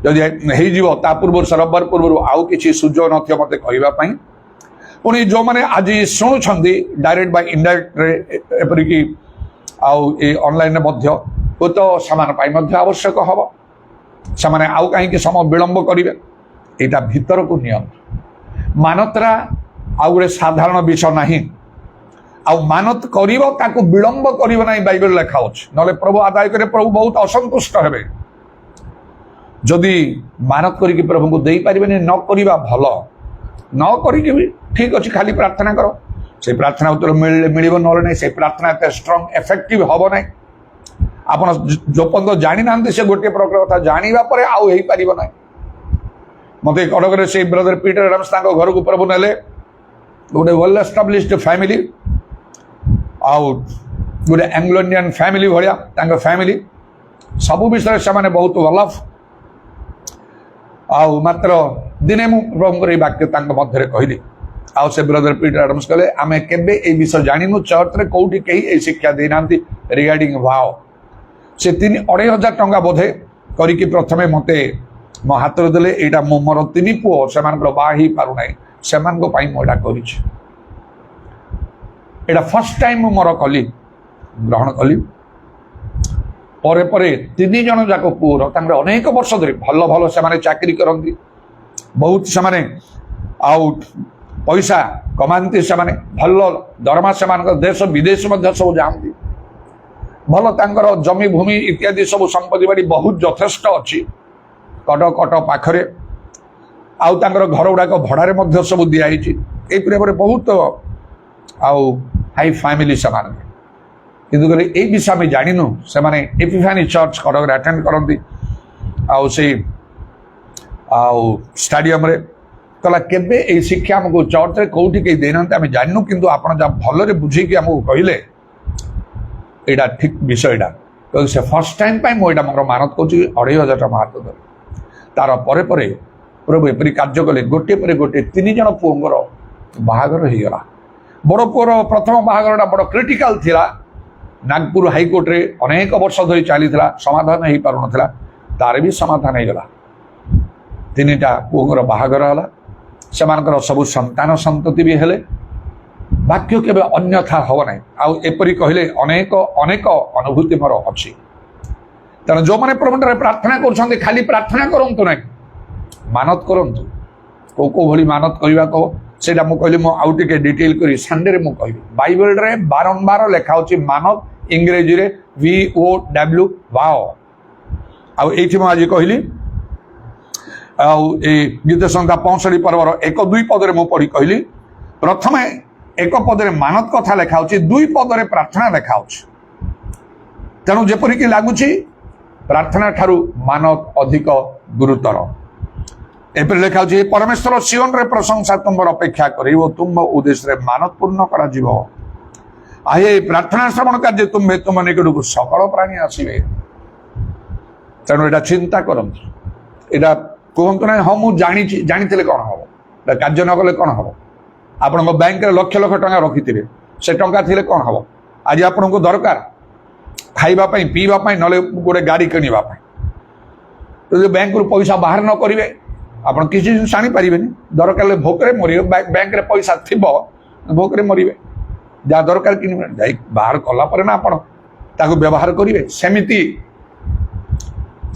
ଯଦି ହେଇଯିବ ତା ପୂର୍ବରୁ, ରବିବାର ପୂର୍ବରୁ ଆଉ କିଛି ସୁଯୋଗ ନଥିବ ମୋତେ କହିବା ପାଇଁ। ପୁଣି ଯେଉଁମାନେ ଆଜି ଶୁଣୁଛନ୍ତି ଡାଇରେକ୍ଟ ବା ଇନଡାଇରେକ୍ଟରେ, ଏପରିକି ଆଉ ଏ ଅନଲାଇନରେ ମଧ୍ୟ, ହୁଏତ ସେମାନଙ୍କ ପାଇଁ ମଧ୍ୟ ଆବଶ୍ୟକ ହେବ। ସେମାନେ ଆଉ କାହିଁକି ସମୟ ବିଳମ୍ବ କରିବେ? ଏଇଟା ଭିତରକୁ ନିଅନ୍ତୁ। ମାନତରା ଆଉ ଗୋଟେ ସାଧାରଣ ବିଷୟ ନାହିଁ। ଆଉ ମାନତ କରିବ, ତାକୁ ବିଳମ୍ବ କରିବ ନାହିଁ, ବାଇବେଲ ଲେଖା ଅଛି। ନହେଲେ ପ୍ରଭୁ ଆଦାୟ କରି ପ୍ରଭୁ ବହୁତ ଅସନ୍ତୁଷ୍ଟ ହେବେ। ଯଦି ମାନତ କରିକି ପ୍ରଭୁଙ୍କୁ ଦେଇପାରିବେନି, ନ କରିବା ଭଲ। ନ କରିକି ବି ଠିକ ଅଛି, ଖାଲି ପ୍ରାର୍ଥନା କର। ସେ ପ୍ରାର୍ଥନା ଉତ୍ତର ମିଳିଲେ ମିଳିବ, ନହେଲେ ନାହିଁ। ସେ ପ୍ରାର୍ଥନା ଏତେ ଷ୍ଟ୍ରଙ୍ଗ ଏଫେକ୍ଟିଭ ହେବ ନାହିଁ। ଆପଣ ଯେପର୍ଯ୍ୟନ୍ତ ଜାଣିନାହାନ୍ତି ସେ ଗୋଟିଏ ପ୍ରକାର କଥା, ଜାଣିବା ପରେ ଆଉ ହେଇପାରିବ ନାହିଁ। ମୋତେ କଟକରେ ସେଇ ବ୍ରଦର ପିଟର ଆଡମ୍ସ ତାଙ୍କ ଘରକୁ ପ୍ରଭୁ ନେଲେ। ଗୋଟେ ୱେଲ୍ ଏଷ୍ଟାବ୍ଲିଶ୍ଡ ଫ୍ୟାମିଲି, ଆଉ ଗୋଟେ ଆଙ୍ଗ୍ଲୋ ଇଣ୍ଡିଆନ ଫ୍ୟାମିଲି ଭଳିଆ ତାଙ୍କ ଫ୍ୟାମିଲି। ସବୁ ବିଷୟରେ ସେମାନେ ବହୁତ ଭଲ। ଆଉ ମାତ୍ର ଦିନେ ମୁଁ ପ୍ରଭୁଙ୍କର ଏଇ ବାକ୍ୟ ତାଙ୍କ ମଧ୍ୟରେ କହିଲି। ଆଉ ସେ ବ୍ରଦର ପିଟର ଆଡମ୍ସ କହିଲେ, ଆମେ କେବେ ଏଇ ବିଷୟ ଜାଣିନୁ, ଚର୍ଚ୍ଚରେ କୋଉଠି କେହି ଏଇ ଶିକ୍ଷା ଦେଇନାହାନ୍ତି ରିଗାର୍ଡିଂ ଭାଓ। ସେ 2,500 ଟଙ୍କା ବୋଧେ କରିକି ପ୍ରଥମେ ମୋତେ ମୋ ହାତରେ ଦେଲେ। ଏଇଟା ମୁଁ ମୋର 3 ପୁଅ, ସେମାନଙ୍କର ବାହା ହେଇପାରୁନାହିଁ, ସେମାନଙ୍କ ପାଇଁ ମୁଁ ଏଇଟା କରିଛି। ଏଇଟା ଫାର୍ଷ୍ଟ ଟାଇମ୍ ମୁଁ ମୋର ଗ୍ରହଣ କଲି। ପରେ ପରେ 3 ଜଣ ଯାକ ପୁଅର ତାଙ୍କର ଅନେକ ବର୍ଷ ଧରି ଭଲ ସେମାନେ ଚାକିରି କରନ୍ତି, ବହୁତ ସେମାନେ ଆଉ ପଇସା କମାନ୍ତି, ସେମାନେ ଭଲ ଦରମା, ସେମାନଙ୍କ ଦେଶ ବିଦେଶ ମଧ୍ୟ ସବୁ ଯାଆନ୍ତି। ଭଲ ତାଙ୍କର ଜମି ଭୂମି ଇତ୍ୟାଦି ସବୁ ସମ୍ପତ୍ତି ବାଡ଼ି ବହୁତ ଯଥେଷ୍ଟ ଅଛି କଟକ ପାଖରେ। ଆଉ ତାଙ୍କର ଘର ଗୁଡ଼ାକ ଭଡ଼ାରେ ମଧ୍ୟ ସବୁ ଦିଆହେଇଛି। ଏଇପରି ଭାବରେ ବହୁତ ଆଉ ହାଇ ଫ୍ୟାମିଲି ସେମାନେ। କିନ୍ତୁ କହିଲେ ଏଇ ବିଷୟ ଆମେ ଜାଣିନୁ। ସେମାନେ ଏପିଫାନି ଚର୍ଚ୍ଚ କଟକରେ ଆଟେଣ୍ଡ କରନ୍ତି, ଆଉ ସେଇ ଆଉ ଷ୍ଟାଡିୟମରେ। କହିଲା କେବେ ଏଇ ଶିକ୍ଷା ଆମକୁ ଚର୍ଚ୍ଚରେ କୋଉଠି କେହି ଦେଇନାହାନ୍ତି, ଆମେ ଜାଣିନୁ। କିନ୍ତୁ ଆପଣ ଯାହା ଭଲରେ ବୁଝେଇକି ଆମକୁ କହିଲେ ଏଇଟା ଠିକ ବିଷୟଟା। କହିଲେ ସେ ଫାର୍ଷ୍ଟ ଟାଇମ୍ ପାଇଁ ମୁଁ ଏଇଟା ମୋର ମାନତ କରୁଛି, 2,500 ଟଙ୍କା ହାତ ଦେଲେ। ତାର ପରେ ପରେ ପ୍ରଭୁ ଏପରି କାର୍ଯ୍ୟ କଲେ, ଗୋଟିଏ ପରେ ଗୋଟିଏ 3 ଜଣ ପୁଅଙ୍କର ବାହାଘର ହେଇଗଲା। ବଡ଼ ପୁଅର ପ୍ରଥମ ବାହାଘରଟା ବଡ଼ କ୍ରିଟିକାଲ ଥିଲା। ନାଗପୁର ହାଇକୋର୍ଟରେ ଅନେକ ବର୍ଷ ଧରି ଚାଲିଥିଲା, ସମାଧାନ ହେଇପାରୁନଥିଲା। ତାର ବି ସମାଧାନ ହେଇଗଲା। 3ଟା ପୁଅଙ୍କର ବାହାଘର ହେଲା, ସେମାନଙ୍କର ସବୁ ସନ୍ତାନ ସନ୍ତତି ବି ହେଲେ। ବାକ୍ୟ କେବେ ଅନ୍ୟଥା ହେବ ନାହିଁ। ଆଉ ଏପରି କହିଲେ ଅନେକ ଅନୁଭୂତି ମୋର ଅଛି। ତେଣୁ ଯେଉଁମାନେ ପ୍ରଭୁଠାରେ ପ୍ରାର୍ଥନା କରୁଛନ୍ତି, ଖାଲି ପ୍ରାର୍ଥନା କରନ୍ତୁ ନାହିଁ, ମାନତ କରନ୍ତୁ। କୋଉ ଭଳି ମାନତ କରିବା କହ, ସେଇଟା ମୁଁ କହିଲି। ମୁଁ ଆଉ ଟିକେ ଡିଟେଲ କରି ସଣ୍ଡେରେ ମୁଁ କହିବି। ବାଇବେଲରେ ବାରମ୍ବାର ଲେଖା ହଉଛି ମାନତ, ଇଂରେଜୀରେ VOW, ଭାଓ। ଆଉ ଏଇଠି ମୁଁ ଆଜି କହିଲି, ଆଉ ଏଇ ଗୀତ ସଂଖ୍ୟା 65 ପର୍ବର 1-2 ପଦରେ ମୁଁ ପଢି କହିଲି। ପ୍ରଥମେ 1 ପଦରେ ମାନତ କଥା ଲେଖା ହଉଛି, 2 ପଦରେ ପ୍ରାର୍ଥନା ଲେଖା ହଉଛି। ତେଣୁ ଯେପରିକି ଲାଗୁଛି ପ୍ରାର୍ଥନା ଠାରୁ ମାନତ ଅଧିକ ଗୁରୁତର। ଏପରି ଲେଖା ହଉଛି, ପରମେଶ୍ୱର ସିଓନରେ ପ୍ରଶଂସା ତୁମର ଅପେକ୍ଷା କରିବ, ତୁମ ଉଦ୍ଦେଶ୍ୟରେ ମାନତ ପୂର୍ଣ୍ଣ କରାଯିବ। ଆହେ ପ୍ରାର୍ଥନା ଶ୍ରବଣ କାର୍ଯ୍ୟ ତୁମ ନିକଟକୁ ସକଳ ପ୍ରାଣୀ ଆସିବେ। ତେଣୁ ଏଇଟା ଚିନ୍ତା କରନ୍ତୁ। ଏଇଟା କୁହନ୍ତୁ ନାହିଁ, ହଁ ମୁଁ ଜାଣିଥିଲେ କ'ଣ ହବ, କାର୍ଯ୍ୟ ନ କଲେ କ'ଣ ହବ। ଆପଣଙ୍କ ବ୍ୟାଙ୍କରେ ଲକ୍ଷ ଟଙ୍କା ରଖିଥିବେ, ସେ ଟଙ୍କା ଥିଲେ କ'ଣ ହବ। ଆଜି ଆପଣଙ୍କୁ ଦରକାର ଖାଇବା ପାଇଁ, ପିଇବା ପାଇଁ, ନହେଲେ ଗୋଟେ ଗାଡ଼ି କିଣିବା ପାଇଁ। ଯଦି ବ୍ୟାଙ୍କରୁ ପଇସା ବାହାର ନ କରିବେ, ଆପଣ କିଛି ଜିନିଷ ଆଣିପାରିବେନି, ଦରକାର ହେଲେ ଭୋକରେ ମରିବେ, ବ୍ୟାଙ୍କରେ ପଇସା ଥିବ ଭୋକରେ ମରିବେ, ଯାହା ଦରକାର କିଣିବେ, ଯାଇ ବାହାର କଲା ପରେ ନା ଆପଣ ତାକୁ ବ୍ୟବହାର କରିବେ। ସେମିତି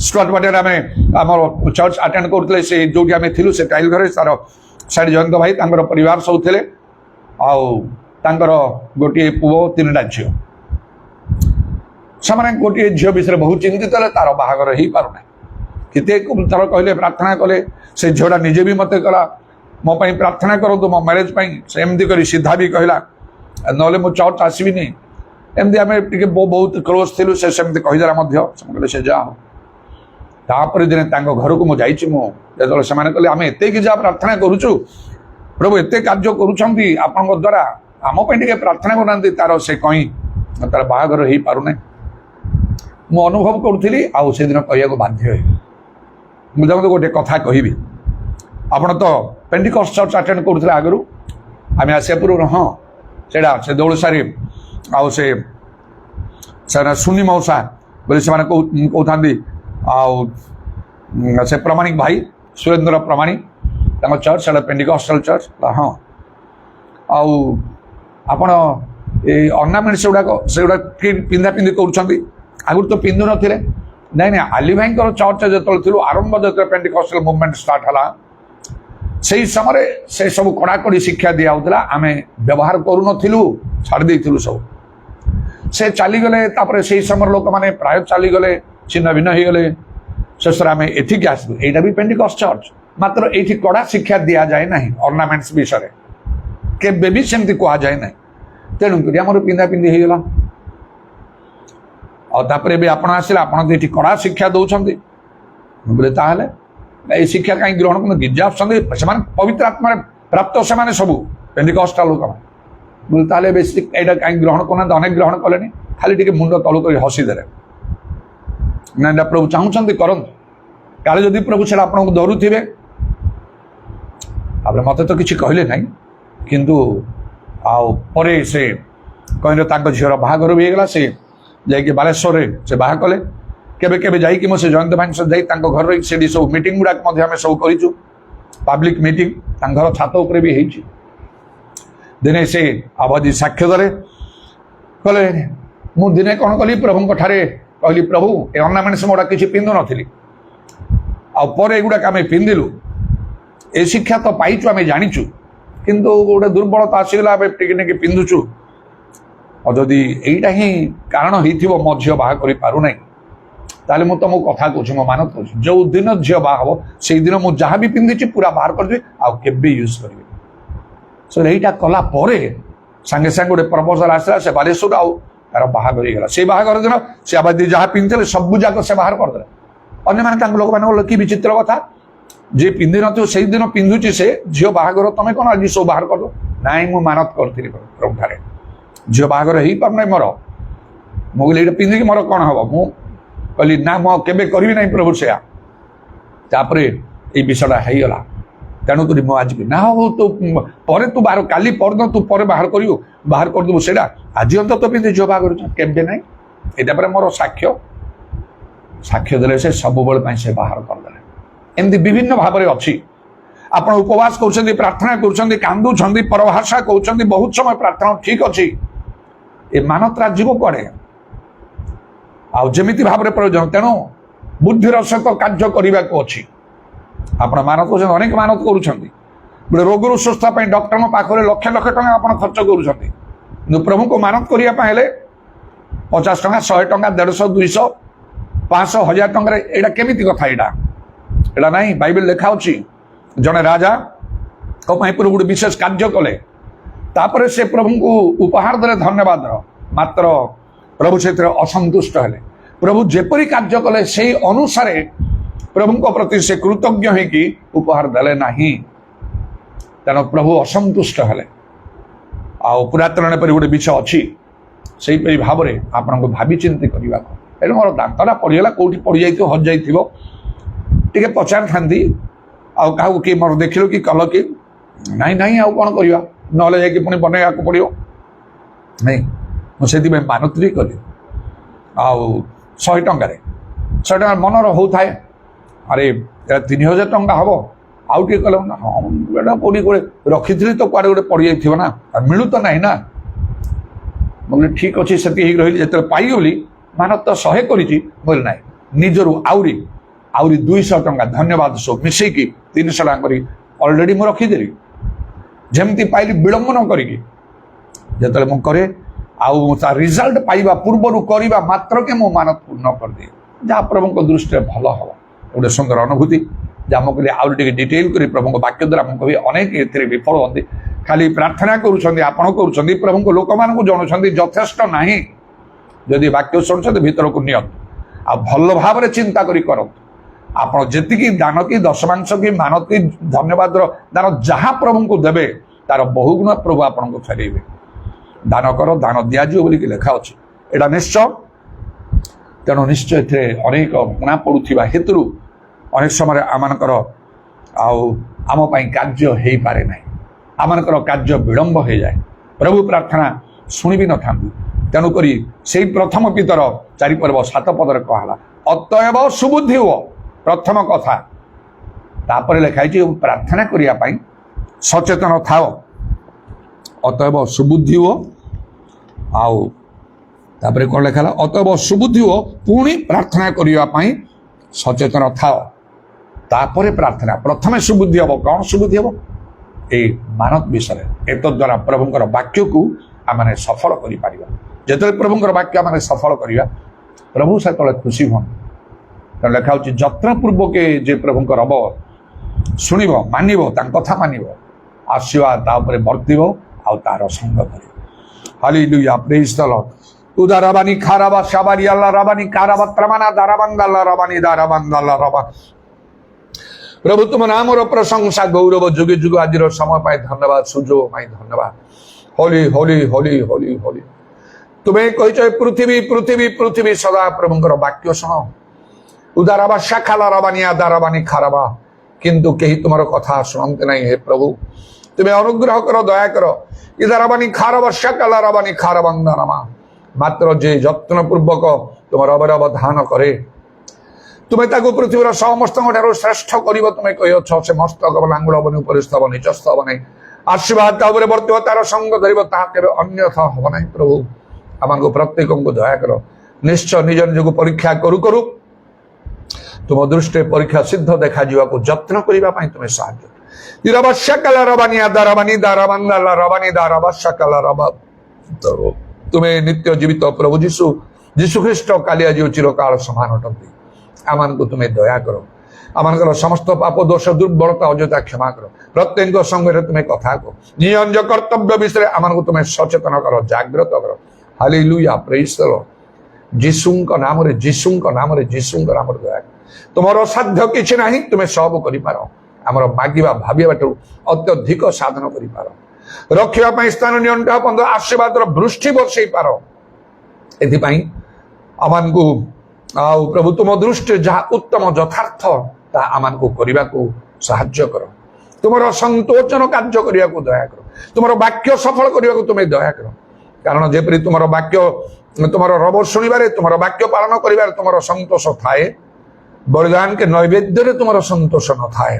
ଷ୍ଟୁଆର୍ଟ ବାଟରେ ଆମେ ଆମର ଚର୍ଚ୍ଚ ଆଟେଣ୍ଡ କରୁଥିଲେ, ସେ ଯେଉଁଠି ଆମେ ଥିଲୁ ସେ ଟାଇଲ ଘରେ ତାର ସାଇଡ଼ ଜୟନ୍ତ ଭାଇ ତାଙ୍କର ପରିବାର ସବୁ ଥିଲେ, ଆଉ ତାଙ୍କର ଗୋଟିଏ ପୁଅ 3ଟା ଝିଅ। ସେମାନେ ଗୋଟିଏ ଝିଅ ବିଷୟରେ ବହୁତ ଚିନ୍ତିତ ହେଲେ, ତାର ବାହାଘର ହେଇପାରୁନାହିଁ। କେତେ ଥର କହିଲେ, ପ୍ରାର୍ଥନା କଲେ, ସେ ଝିଅଟା ନିଜେ ବି ମୋତେ କଲା ମୋ ପାଇଁ ପ୍ରାର୍ଥନା କରନ୍ତୁ ମୋ ମ୍ୟାରେଜ ପାଇଁ। ସେ ଏମିତି କରି ସିଧା ବି କହିଲା, ନହେଲେ ମୁଁ ଚର୍ଚ୍ଚ ଆସିବିନି। ଏମିତି ଆମେ ଟିକେ ବହୁତ କ୍ଲୋଜ୍ ଥିଲୁ, ସେ ସେମିତି କହିଦେଲା ମଧ୍ୟ। ସେମାନେ କହିଲେ ସେ ଯାହା ହଉ। ତାପରେ ଦିନେ ତାଙ୍କ ଘରକୁ ମୁଁ ଯାଇଛି, ମୁଁ ଯେତେବେଳେ ସେମାନେ କହିଲେ ଆମେ ଏତେକି ଯାହା ପ୍ରାର୍ଥନା କରୁଛୁ, ପ୍ରଭୁ ଏତେ କାର୍ଯ୍ୟ କରୁଛନ୍ତି ଆପଣଙ୍କ ଦ୍ୱାରା, ଆମ ପାଇଁ ଟିକେ ପ୍ରାର୍ଥନା କରୁନାହାନ୍ତି। ତାର ସେ କଇଁ ତାର ବାହାଘର ହେଇପାରୁନାହିଁ। ମୁଁ ଅନୁଭବ କରୁଥିଲି, ଆଉ ସେଦିନ କହିବାକୁ ବାଧ୍ୟ ହେଲି। ମୁଁ ତାଙ୍କୁ ଗୋଟେ କଥା କହିବି, ଆପଣ ତ ପେଣ୍ଟିକଷ୍ଟ ଚର୍ଚ୍ଚ ଆଟେଣ୍ଡ କରୁଥିଲେ ଆଗରୁ, ଆମେ ଆସିବା ପୂର୍ବରୁ। ହଁ, ସେଇଟା ସେ ଦୌଳସାରୀ ଆଉ ସେ ସୁନି ମଉସା ବୋଲି ସେମାନେ କହୁଥାନ୍ତି, ଆଉ ସେ ପ୍ରମାଣିକ ଭାଇ ସୁରେନ୍ଦ୍ର ପ୍ରମାଣିକ, ତାଙ୍କ ଚର୍ଚ୍ଚ ସେଇଟା ପେଣ୍ଟିକଷ୍ଟଲ ଚର୍ଚ୍ଚ। ହଁ, ଆଉ ଆପଣ ଏଇ ଅର୍ଣ୍ଣାମେଣ୍ଟସ ସେଗୁଡ଼ାକ ପିନ୍ଧା ପିନ୍ଧି କରୁଛନ୍ତି, ଆଗରୁ ତ ପିନ୍ଧୁ ନଥିଲେ। ନାଇଁ ନାଇଁ, ଆଲି ଭାଇଙ୍କର ଚର୍ଚ୍ଚ ଯେତେବେଳେ ଥିଲୁ, ଆରମ୍ଭ ଯେତେବେଳେ ପେଣ୍ଟିକଷ୍ଟଲ ମୁଭମେଣ୍ଟ ଷ୍ଟାର୍ଟ ହେଲା, ସେଇ ସମୟରେ ସେ ସବୁ କଡ଼ାକଡ଼ି ଶିକ୍ଷା ଦିଆହେଉଥିଲା, ଆମେ ବ୍ୟବହାର କରୁନଥିଲୁ, ଛାଡ଼ି ଦେଇଥିଲୁ ସବୁ। ସେ ଚାଲିଗଲେ, ତାପରେ ସେଇ ସମୟର ଲୋକମାନେ ପ୍ରାୟ ଚାଲିଗଲେ, ଛିନ୍ନ ଭିନ୍ନ ହେଇଗଲେ। ଶେଷରେ ଆମେ ଏଠିକି ଆସିଲୁ, ଏଇଟା ବି ପେଣ୍ଟିକଷ୍ଟ ଚର୍ଚ୍ଚ, ମାତ୍ର ଏଇଠି କଡ଼ା ଶିକ୍ଷା ଦିଆଯାଏ ନାହିଁ ଅର୍ଣ୍ଣାମେଣ୍ଟସ ବିଷୟରେ, କେବେ ବି ସେମିତି କୁହାଯାଏ ନାହିଁ। ତେଣୁକରି ଆମର ପିନ୍ଧା ପିନ୍ଧି ହେଇଗଲା। ଆଉ ତାପରେ ଏବେ ଆପଣ ଆସିଲେ, ଆପଣ ତ ଏଠି କଡ଼ା ଶିକ୍ଷା ଦେଉଛନ୍ତି। ବୋଲେ ତାହେଲେ এই শিক্ষা কাହିଁ গ্রহণ করুন? গির্জা আସୁଛନ୍ତି, ସେମାନେ ପବିତ୍ର ଆତ୍ମାରେ ପ୍ରାପ୍ତ, ସେମାନେ ସବୁ ପେଣ୍ଟିକଷ୍ଟଲ ଲୋକମାନେ। ବୋଲେ ତାହେଲେ ବେଶୀ ଏଇଟା କାହିଁ ଗ୍ରହଣ କରୁନାହାନ୍ତି? ଅନେକ ଗ୍ରହଣ କଲେନି, ଖାଲି ଟିକେ ମୁଣ୍ଡ ତଳୁ କରି ହସିଦେଲେ। ନା, ଏଇଟା ପ୍ରଭୁ ଚାହୁଁଛନ୍ତି କରନ୍ତୁ, କାଳେ ଯଦି ପ୍ରଭୁ ସେଟା ଆପଣଙ୍କୁ ଧରୁଥିବେ। ତାପରେ ମତେ ତ କିଛି କହିଲେ ନାହିଁ, କିନ୍ତୁ ଆଉ ପରେ ସେ କହିଲେ ତାଙ୍କ ଝିଅର ବାହାଘର ବି ହେଇଗଲା। ସେ ଯାଇକି ବାଲେଶ୍ୱରରେ ସେ ବାହା କଲେ। କେବେ କେବେ ଯାଇକି ମୁଁ ସେ ଜୟନ୍ତ ଭାଇଙ୍କ ସହ ଯାଇ ତାଙ୍କ ଘରେ ସେଠି ସବୁ ମିଟିଂ ଗୁଡ଼ାକ ମଧ୍ୟ ଆମେ ସବୁ କରିଛୁ, ପାବ୍ଲିକ ମିଟିଂ ତାଙ୍କ ଘର ଛାତ ଉପରେ ବି ହେଇଛି। ଦିନେ ସେ ଆବାଦି ସାକ୍ଷ୍ୟ ଦେଲେ, କହିଲେ ମୁଁ ଦିନେ କ'ଣ କଲି, ପ୍ରଭୁଙ୍କ ଠାରେ କହିଲି, ପ୍ରଭୁ ଏ ଅର୍ଣ୍ଣାମେଣ୍ଟସ ଗୁଡ଼ା କିଛି ପିନ୍ଧୁ ନଥିଲି, ଆଉ ପରେ ଏଗୁଡ଼ାକ ଆମେ ପିନ୍ଧିଲୁ। ଏ ଶିକ୍ଷା ତ ପାଇଛୁ, ଆମେ ଜାଣିଛୁ, କିନ୍ତୁ ଗୋଟେ ଦୁର୍ବଳତା ଆସିଗଲା, ଆମେ ଟିକେ ଟିକେ ପିନ୍ଧୁଛୁ। ଆଉ ଯଦି ଏଇଟା ହିଁ କାରଣ ହେଇଥିବ ମୋ ଝିଅ ବାହା କରିପାରୁନାହିଁ, ତାହେଲେ ମୁଁ ତମକୁ କଥା କହୁଛି, ମୋ ମାନତ କହୁଛି, ଯୋଉ ଦିନ ଝିଅ ବାହା ହବ ସେଇଦିନ ମୁଁ ଯାହା ବି ପିନ୍ଧିଛି ପୁରା ବାହାର କରିଦେବି, ଆଉ କେବେ ୟୁଜ୍ କରିବି। এইটা কলা পরে সাଙ୍ଗେ ସାଙ୍ଗେ ଗୋଟେ ପ୍ରପୋଜାଲ ଆସିଲା, ସେ ବାଲେଶ୍ୱର, ଆଉ ତାର ବାହାଘର ହେଇଗଲା। ସେଇ ବାହାଘର ଦିନ ସେ ଆବାଦି ଯାହା ପିନ୍ଧିଥିଲେ ସବୁ ଯାକ ସେ ବାହାର କରିଦେଲେ। ଅନ୍ୟମାନେ ତାଙ୍କ ଲୋକମାନେ କହିଲେ କି ବିଚିତ୍ର କଥା, ଯିଏ ପିନ୍ଧି ନଥିବ ସେଇଦିନ ପିନ୍ଧୁଛି ସେ, ଝିଅ ବାହାଘର ତମେ କ'ଣ ଆଜି ସବୁ ବାହାର କରିଦବ? ନାଇଁ, ମୁଁ ମାନତ କରିଥିଲି ପ୍ରଭୁଠାରେ, ଝିଅ ବାହାଘର ହେଇପାରୁନାହିଁ ମୋର। ମୁଁ କହିଲି ଏଇଟା ପିନ୍ଧିକି ମୋର କ'ଣ ହବ? ମୁଁ କହିଲି ନା, ମୁଁ ଆଉ କେବେ କରିବି ନାହିଁ ପ୍ରଭୁ ସେୟା। ତାପରେ ଏଇ ବିଷୟଟା ହେଇଗଲା। ତେଣୁକରି ମୁଁ ଆଜି ନା ହଉ, ତୁ ପରେ ତୁ ବାହାର, କାଲି ପରଦିନ ତୁ ପରେ ବାହାର କରିବୁ, ବାହାର କରିଦେବୁ ସେଇଟା, ଆଜି ଅନ୍ତତ ପିନ୍ଧି ଝିଅ ବାହା କରୁଛୁ କେବେ ନାହିଁ। ଏଇଟା ପରେ ମୋର ସାକ୍ଷ୍ୟ ଦେଲେ, ସେ ସବୁବେଳେ ପାଇଁ ସେ ବାହାର କରିଦେଲେ। ଏମିତି ବିଭିନ୍ନ ଭାବରେ ଅଛି। ଆପଣ ଉପବାସ କରୁଛନ୍ତି, ପ୍ରାର୍ଥନା କରୁଛନ୍ତି, କାନ୍ଦୁଛନ୍ତି, ପରଭାଷା କହୁଛନ୍ତି, ବହୁତ ସମୟ ପ୍ରାର୍ଥନା, ଠିକ ଅଛି, ଏ ମାନତ୍ରା ଯିବ କୁଆଡ଼େ? ଆଉ ଯେମିତି ଭାବରେ ପ୍ରয়োଜନ, ତେଣୁ ବୁଦ୍ଧିର ସହିତ କାର୍ଯ୍ୟ କରିବାକୁ ଅଛି। ଆପଣ ମାନତ କରୁଛନ୍ତି, ଅନେକ ମାନତ କରୁଛନ୍ତି, ଗୋଟେ ରୋଗରୁ ସୁସ୍ଥ ପାଇଁ ଡକ୍ଟରଙ୍କ ପାଖରେ ଲକ୍ଷ ଲକ୍ଷ ଟଙ୍କା ଆପଣ ଖର୍ଚ୍ଚ କରୁଛନ୍ତି, କିନ୍ତୁ ପ୍ରଭୁଙ୍କୁ ମାନତ କରିବା ପାଇଁ ହେଲେ 50 ଟଙ୍କା, 100 ଟଙ୍କା, 150, 200, 500, 1000 ଟଙ୍କାରେ ଏଇଟା କେମିତି କଥା? ଏଇଟା ନାହିଁ। ବାଇବେଲ ଲେଖା ଅଛି, ଜଣେ ରାଜା ପାଇଁ ପ୍ରଭୁ ଗୋଟେ ବିଶେଷ କାର୍ଯ୍ୟ କଲେ, ତାପରେ ସେ ପ୍ରଭୁଙ୍କୁ ଉପହାର ଦେଲେ ଧନ୍ୟବାଦର, ମାତ୍ର ପ୍ରଭୁ ସେଥିରେ ଅସନ୍ତୁଷ୍ଟ ହେଲେ। ପ୍ରଭୁ ଯେପରି କାର୍ଯ୍ୟ କଲେ ସେଇ ଅନୁସାରେ ପ୍ରଭୁଙ୍କ ପ୍ରତି ସେ କୃତଜ୍ଞ ହେଇକି ଉପହାର ଦେଲେ ନାହିଁ, ତେଣୁ ପ୍ରଭୁ ଅସନ୍ତୁଷ୍ଟ ହେଲେ। ଆଉ ପୁରାତନ ପରି ଗୋଟେ ବିଷୟ ଅଛି, ସେଇପରି ଭାବରେ ଆପଣଙ୍କୁ ଭାବି ଚିନ୍ତି କରିବାକୁ। ଏଣୁ ମୋର ଦାନ୍ତଟା ପଡ଼ିଗଲା, କୋଉଠି ପଡ଼ିଯାଇଥିବ, ହଜିଯାଇଥିବ, ଟିକେ ପଚାରିଥାନ୍ତି, ଆଉ କାହାକୁ କିଏ ମୋର ଦେଖିଲ କି କଲ କି? ନାଇଁ ନାଇଁ, ଆଉ କ'ଣ କରିବା, ନହେଲେ ଯାଇକି ପୁଣି ବନେଇବାକୁ ପଡ଼ିବ। ନାଇଁ, ମୁଁ ସେଥିପାଇଁ ମାନତ ବି କଲି। ଆଉ 100 ଟଙ୍କାରେ, 100 ଟଙ୍କା ମନର ହଉଥାଏ, ଆରେ 3000 ଟଙ୍କା ହବ, आउ टे कल हाँ बेटा कोड़ी गोटे रखी तो कुआड़े गोटे पड़ जाइए ना मिलू तो ना ना बोले ठीक अच्छे से रही जो पाइगली मानव तो 100 करी बोले ना निजरू आउरी 200 टंका धन्यवाद सब मिसेकी 300 टंका करी अलरेडी मुझे रखीदेली जमती पाइली विलंब न करी जो मुझे आउ रिजल्ट पाइबा पूर्वर करवा मात्र के मो मानव पूर्ण कर दिए जहाँ प्रभु को दृष्टि भल हम गोटे सुंदर अनुभूति जहाँ मुझे आउ डिटेल कर प्रभु वाक्य द्वारा मुझे अनेक ए विफल होती खाली प्रार्थना कर प्रभु को लोक मान जनाऊँ यथेष्ट ना जदि वाक्य शुणुंट भीतर को नियत आ भल भाव चिंता कर आप जी दान की दशमांश की मान की धन्यवाद दान जहाँ प्रभु को देवे तार बहुगुण प्रभु आपको फेरइबे दान कर दान दिज्व बोलिक लिखा अच्छे यहाँ निश्चय तेणु निश्चय थे अनेक गुणा पड़ुवा हेतु अनेक समय आमकर आम कार्य हो पारे ना आमकर कार्य विलंब हो जाए प्रभु प्रार्थना शुणी भी न था तेणुक से प्रथम पितर 4 पर्व 7 पदर कहला अतएव सुबुद्धि हो प्रथम कथा तापर लिखाई प्रार्थना करने सचेतन था अतएव सुबुद्धि हो आउे कौन लिखा अतएव सुबुद्धि हो पुणी प्रार्थना करने सचेतन था तापर प्रार्थना प्रथम सुबुद्धि हम कौन सुबुद्धि हम ये मानव विषय एक द्वारा प्रभुंर वाक्य को आम सफल कर जो प्रभुंर वाक्य आम सफल करवा प्रभु से खुशी हूँ तेना लिखा जत्न पूर्वक जे प्रभुंर हम शुणव मान कथा मान आशीर्वाद वर्तिब आर संग कर हालेलुया प्रेज द लॉर्ड उदाराबानी खाराबा शाबारी अल्लाह राबानी काराबा त्रमाना दाराबांदा अल्लाह राबानी दाराबांदा अल्लाह राबा प्रभु तुम नाम प्रशंसा गौरव जुगे जुग आज समय पाई धन्यवाद सुजोग पाई धन्यवाद होली होली होली होली होली तुम्हें कही पृथ्वी पृथ्वी पृथ्वी सदा प्रभुंर वाक्य शुण उदाराबा शाखाला रबानिया दाराबानी खाराबा किंतु कहीं तुम कथा शुणते ना हे प्रभु तुम्हें अनुग्रह कर दया कर इदाराबानी खाराबा शाखाला रबानी खाराबांदा रमा मात्र जे यत्न पूर्वक तुम अवधान करे तुम्हें पृथ्वीर समस्त श्रेष्ठ कर तुम्हें कही से मस्तक लांगुल हबनी उपरिस्थ हम निचस्थ हम ना आशीर्वाद वर्त तार संग धर अन्यथा हम ना प्रभु आम प्रत्येक को दया कर निश्चय निज निज परीक्षा करू करू तुम दृष्टि परीक्षा सिद्ध देखा जत्न करने तुम्हें साहाଯ୍य तुम्हें नित्य जीवित प्रभु जीशु जीशु ख्रीस्ट काली आज चिरकाल समान अटंती आम को तुम्हें दया करो आम समस्त पाप दोष दुर्बलता अजता क्षमा करो प्रत्येक संगे तुम्हें कथा को निज कर्तव्य विषय आम को तुम्हें सचेतन करो जागृत करो हालेलुया प्रेज द लॉर्ड जीशुंक नाम रे नाम दया तुमर साध्य किसी ना तुम्हें सब कर आमर मागिबा भाविया बाटू अत्यधिक साधन कर रखा स्थान नियंत्रण पंद आशीर्वाद वृष्टि बर्षे पार एपाई आम को प्रभु तुम दृष्टि जहाँ उत्तम यथार्थ आम को करने को साहाय्य कर तुम संतोचन कार्य करने को दया कर तुम वाक्य सफल करने को तुम्हें दया कर कारण जेपरी तुम वाक्य तुम रब शुणवे तुम वाक्य पालन कर तुम संतोष थाए बलिदान के नैवेद्य तुम संतोष न थाए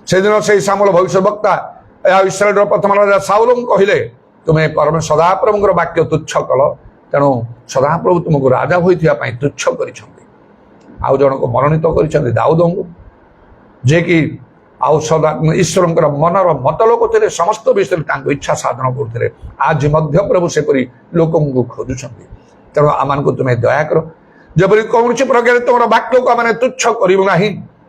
से दिन से सामुल भविष्य वक्ता इस्राएल प्रथम राजा साउल कहले तुम्हें परम सदाप्रभुर वाक्य तुच्छ कल तेणु सदाप्रभु तुमको राजा होता तुच्छ कर जन को मनोनीत कर दाऊद को जे कि आउ सदा ईश्वर मनर मतलोक थे समस्त विषय इच्छा साधन करते आज मध्य प्रभु सेपरी लोक खोजुंट तेणु आम को तुम्हें दया कर जबरी कौन प्रकार तुम वाक्य को मैंने तुच्छ करूँ ना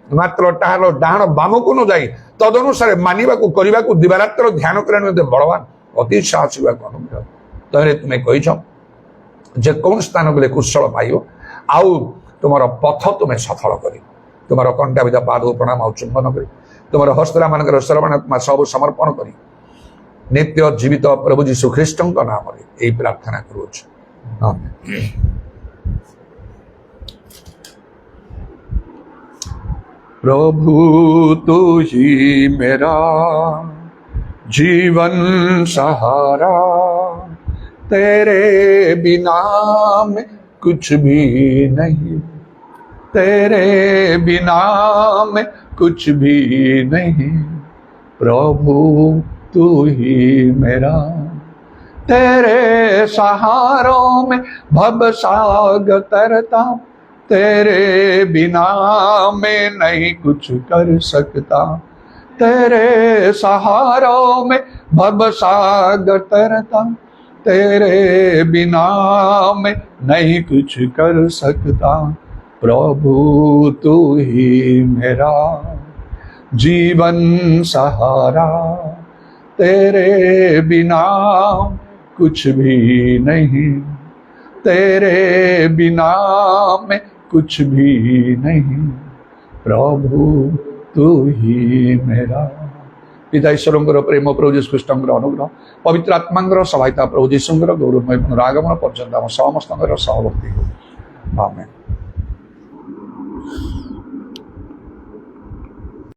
मात्र तार डाण बाम को न जाए तदनुसार मानवा को करने को दिवारात्र ध्यान करने बलवान अति साहसी अनुग्रह तमें तुम्हें कही जेको स्थान बोले कुशल पाइब आउ तुम पथ तुम्हें सफल कर तुम कंटा विधा पाद प्रणाम आ चुंबन कर तुम हस्तरा मान सर्वणात्मा सब समर्पण कर नित्य जीवित प्रभु जीशु ख्रीष्ट नाम यही प्रार्थना करुच प्रभु तू ही मेरा जीवन सहारा तेरे बिना में कुछ भी नहीं तेरे बिना मैं कुछ भी नहीं, प्रभु तू ही मेरा। तेरे सहारों में भवसागर तरता, तेरे बिना मैं नहीं कुछ कर सकता। तेरे सहारों में भवसागर तरता, तेरे बिना मैं नहीं कुछ कर सकता। प्रभु तू ही मेरा जीवन सहारा, तेरे बिना कुछ भी नहीं, तेरे बिना मैं कुछ भी नहीं, प्रभु तू ही मेरा। पिता ईश्वर प्रेम, प्रभु जीशु ख्रीष्टर अनुग्रह, पवित्र आत्मा सहायता, प्रभु जीशुर गौरवमय पुनरागमन पर्यंत आम समस्त सहवर्ती हो। आमेन।